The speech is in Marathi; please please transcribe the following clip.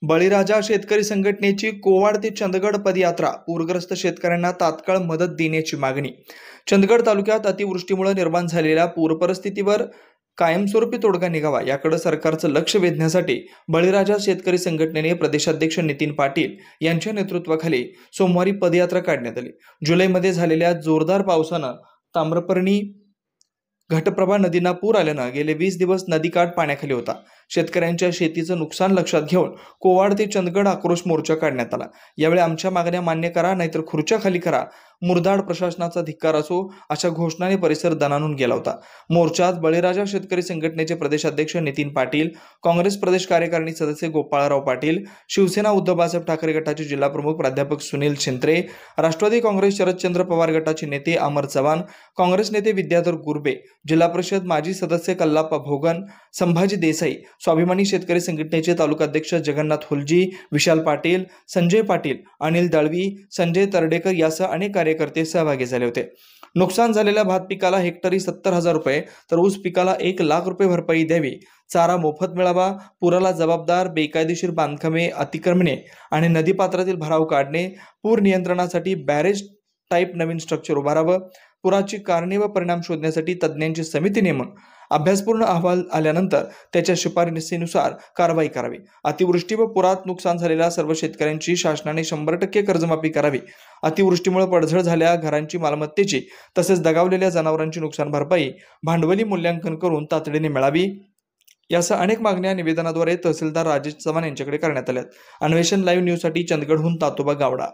बळीराजा शेतकरी संघटनेची कोवाड ते चंदगड पदयात्रा, पूरग्रस्त शेतकऱ्यांना तात्काळ मदत देण्याची मागणी। चंदगड तालुक्यात अतिवृष्टीमुळे निर्माण झालेल्या पूरपरिस्थितीवर कायमस्वरूपी तोडगा निघावा याकडे सरकारचं लक्ष वेधण्यासाठी बळीराजा शेतकरी संघटनेने प्रदेशाध्यक्ष नितीन पाटील यांच्या नेतृत्वाखाली सोमवारी पदयात्रा काढण्यात आली। जुलैमध्ये झालेल्या जोरदार पावसानं ताम्रपर्णी घटप्रभा नदींना पूर आल्यानं गेले 20 दिवस नदीकाठ पाण्याखाली होता। शेतकऱ्यांच्या शेतीचं नुकसान लक्षात घेऊन कोवाड ते चंदगड आक्रोश मोर्चा काढण्यात आला। यावेळी आमच्या मागण्या मान्य करा नाहीतर खुर्च्या खाली करा, मुरदाड प्रशासनाचा धिक्कार असो, अशा घोषणाने परिसर दणाणून गेला होता। मोर्चात बळीराजा शेतकरी संघटनेचे प्रदेशाध्यक्ष नितीन पाटील, काँग्रेस प्रदेश कार्यकारिणी सदस्य गोपाळराव पाटील, शिवसेना उद्धव बाळासाहेब ठाकरे गटाचे जिल्हा प्रमुख प्राध्यापक सुनील छिंत्रे, राष्ट्रवादी काँग्रेस शरदचंद्र पवार गटाचे नेते अमर चव्हाण, काँग्रेस नेते विद्याधर गुरबे, जिल्हा परिषद माजी सदस्य कल्लाप्पा भोगन, संभाजी देसाई, स्वाभिमानी शेतकरी संघटनेचे तालुकाध्यक्ष जगन्नाथ हुलजी, विशाल पाटील, संजय पाटील, अनिल दळवी, संजय तरडेकर यासह अनेक कार्यकर्ते सहभागी झाले होते। नुकसान झालेल्या भात पिकाला हेक्टरी 70,000 रुपये तर ऊस पिकाला 1 लाख रुपये भरपाई द्यावी, चारा मोफत मिळावा, पुराला जबाबदार बेकायदेशीर बांधकामे, अतिक्रमणे आणि नदीपात्रातील भराव काढणे, पूर नियंत्रणासाठी बॅरेज टाईप नवीन स्ट्रक्चर उभारावं, पुराची कारणे व परिणाम शोधण्यासाठी तज्ज्ञांची समिती नेमून अभ्यासपूर्ण अहवाल आल्यानंतर त्याच्या शिफारसीनुसार कारवाई करावी। अतिवृष्टी व पुरात नुकसान झालेल्या सर्व शेतकऱ्यांची शासनाने 100% कर्जमाफी करावी। अतिवृष्टीमुळे पडझड झालेल्या घरांची मालमत्तेची तसेच दगावलेल्या जनावरांची नुकसान भरपाई भांडवली मूल्यांकन करून तातडीने मिळावी। यासह अनेक मागण्या निवेदनाद्वारे तहसीलदार राजेश चव्हाण यांच्याकडे करण्यात आल्या। अन्वेषण लाईव्ह न्यूजसाठी चंदगडहून तातोबा गावडा।